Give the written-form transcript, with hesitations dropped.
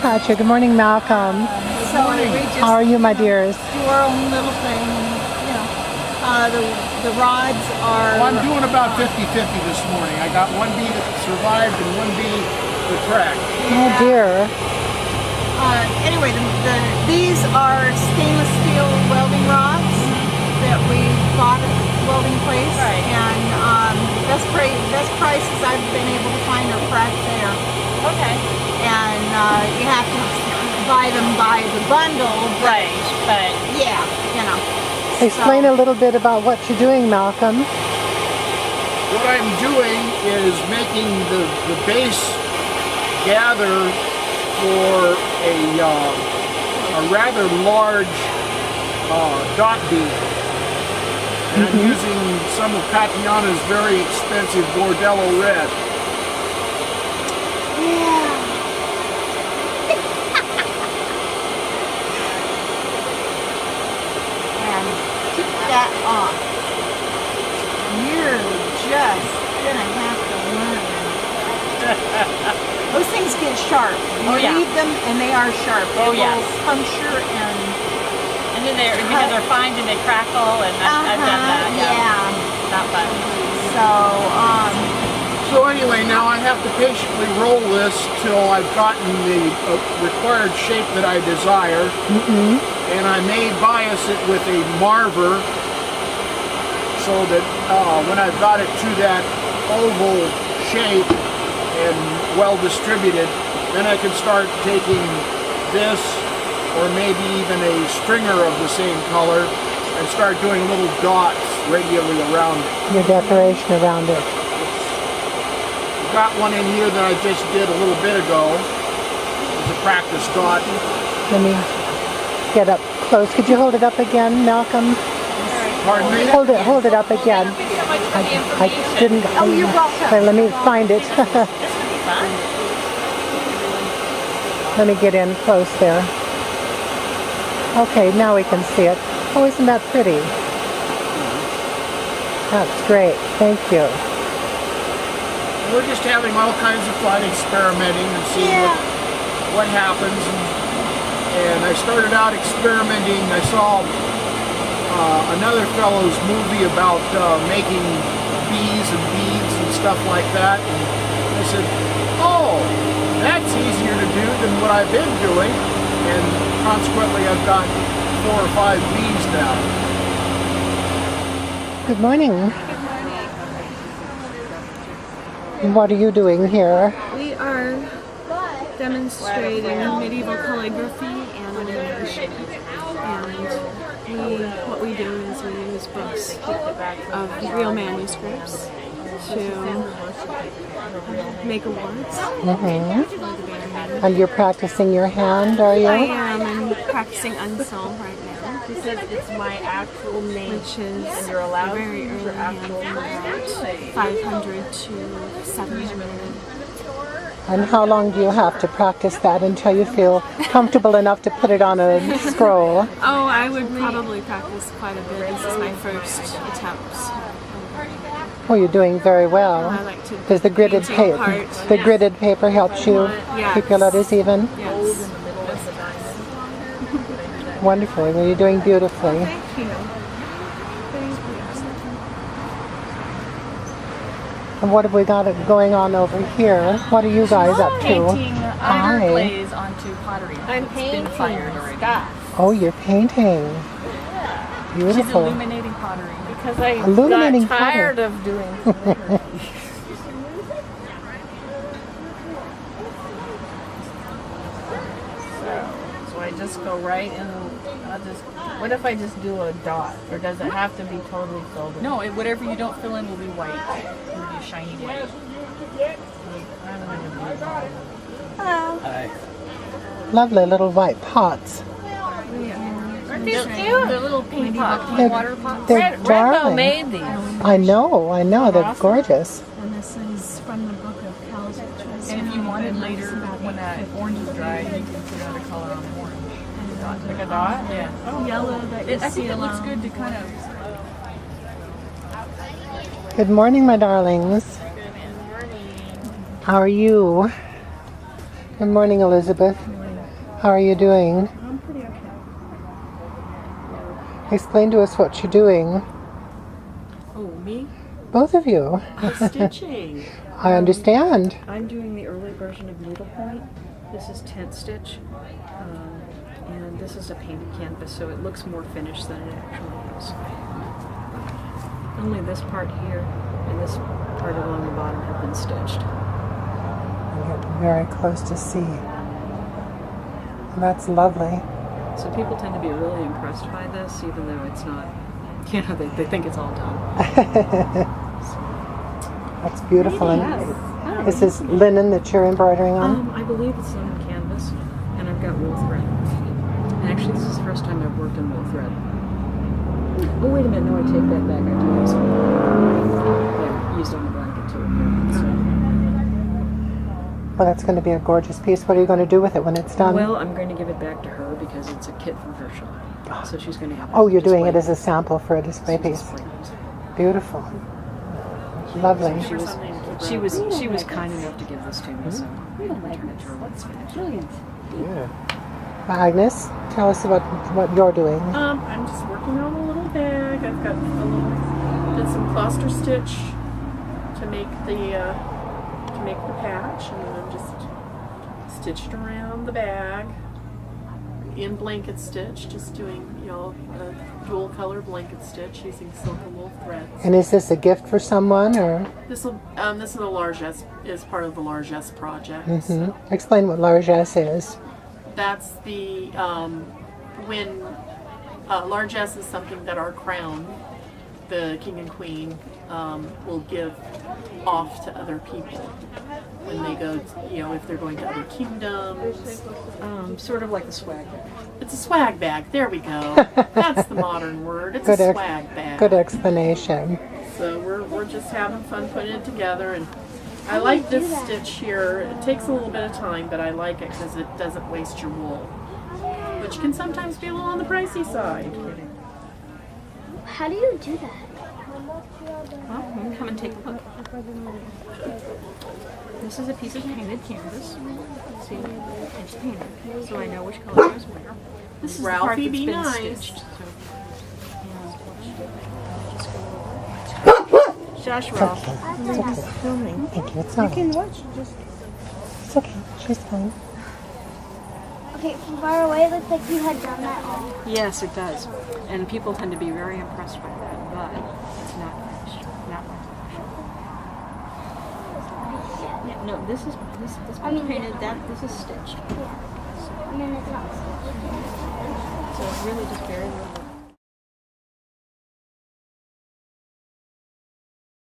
Patrick. Good morning, Malcolm. So we just How are you, my dears? do our own little thing. You know, the rods are. Well, I'm doing about 50-50 this morning. I got one bee that survived and one bee that cracked. Oh dear. Anyway, these are stainless steel welding rods that we bought at the welding place, Right. and best prices I've been able to find are Pratt Faire. Okay. And you have to buy them by the bundle, but But yeah, you know. Explain a little bit about what you're doing, Malcolm. What I'm doing is making the base gather for a rather large dot bead. And I'm using some of Tatiana's very expensive Bordello red. And keep that off. You're just gonna have to learn. Those things get sharp. You leave them and they are sharp. Oh, they yes. will puncture and then they're fine and they crackle, and I've done that. yeah. Not fun. So anyway, now I have to patiently roll this till I've gotten the required shape that I desire. And I may bias it with a marver so that when I've got it to that oval shape and well distributed, then I can start taking this or maybe even a stringer of the same color and start doing little dots radially around it. Your decoration around it. Got one in here that I just did a little bit ago. It's a practice dot. Let me get up close. Could you hold it up again, Malcolm? Pardon me? Hold it up again. Thank you so much for the I information. didn't. Oh, you're welcome. Wait, let me find it. This would be fun. Let me get in close there. Okay, now we can see it. Oh, isn't that pretty? That's great. Thank you. We're just having all kinds of fun experimenting and seeing what happens. And I started out experimenting. I saw another fellow's movie about making bees and beads and stuff like that. And I said, oh, that's easier to do than what I've been doing. And consequently, I've got 4 or 5 bees now. Good morning. What are you doing here? We are demonstrating medieval calligraphy and animation. And what we do is we use books of real manuscripts to make awards. And you're practicing your hand, are you? I am. I'm practicing unsolved right now. He says it's my actual name. Which is And you're allowed a very to use early your actual hand, name. 500 to 700. And how long do you have to practice that until you feel comfortable enough to put it on a scroll? Oh, I would probably practice quite a bit. This is my first attempt. Well, you're doing very well. I like to Does the gridded painting paper, part. the gridded paper helps you Yes. keep your letters even? Yes. Wonderful. Well, you're doing beautifully. Thank you. And what have we got going on over here? What are you guys up to? Painting Hi. underglaze onto pottery. I'm It's painting been fired already. stuff. Oh, you're painting. She's Beautiful. illuminating pottery. Because I Illuminating got tired of doing So I just go right in. What if I just do a dot, or does it have to be totally filled in? No, whatever you don't fill in will be white. It will be shiny white. I'm gonna do that. Lovely little white pots. Aren't these cute? The little paint pot, They're- water pots. They're Redbo darling. made these. I know. They're gorgeous. And this is from the book of Kells, which was And if you wanted later, when that orange is dry, you can put another color on orange. Like a dot? Yeah. yellow that you I see think it looks along. good to kind of. Good morning, my darlings. How are you? Good morning, Elizabeth. How are you doing? I'm pretty okay. Explain to us what you're doing. Oh, me? Both of you. Stitching. I understand. I'm doing the early version of needlepoint. This is tent stitch. And this is a painted canvas, so it looks more finished than it actually is. Only this part here and this part along the bottom have been stitched. Get very close to see. That's lovely. So people tend to be really impressed by this, even though it's not, you know, they think it's all done. That's beautiful. And is this linen that you're embroidering on? I believe it's on canvas, and I've got wool thread. And actually, this is the first time I've worked in wool thread. Oh, wait a minute, no, I take that back. I do use it. Yeah, used on the blanket too. Well, that's going to be a gorgeous piece. What are you going to do with it when it's done? Well, I'm going to give it back to her because it's a kit from her shop. So she's going to have it. Oh, you're doing it displayed. as a sample for a display piece. Display piece. Beautiful. Lovely. She was kind enough to give this to me, so I'm going to return it to her when it's finished. Agnes, tell us about what you're doing. I'm just working on a little bag. I've got did some cluster stitch to make the patch, and then I'm just stitched around the bag in blanket stitch, just doing a dual color blanket stitch using silk and wool threads. And is this a gift for someone, or? This is a largesse, is part of the largesse project. Mm-hmm. Explain what largesse is. That's the when largesse is something that our crown, the king and queen, will give off to other people when they go, if they're going to other kingdoms. Sort of like the swag bag. It's a swag bag. There we go. That's the modern word. It's a swag bag. Good explanation. So we're just having fun putting it together, and I like this stitch here. It takes a little bit of time, but I like it because it doesn't waste your wool, which can sometimes be a little on the pricey side. How do you do that? Well, you can come and take a look. This is a piece of painted canvas. See, it's painted, so I know which color goes where. This is Ralphie, the be part that's been nice. stitched. So, Shush, Ralph. Thank you. It's all right. It's okay. She's fine. Okay, from far away, it looks like you had done that all. Yes, it does. And people tend to be very impressed by that, but it's not finished. Not finished. Yeah, no, this is painted. This is stitched. And then it's not. So it's really just very little.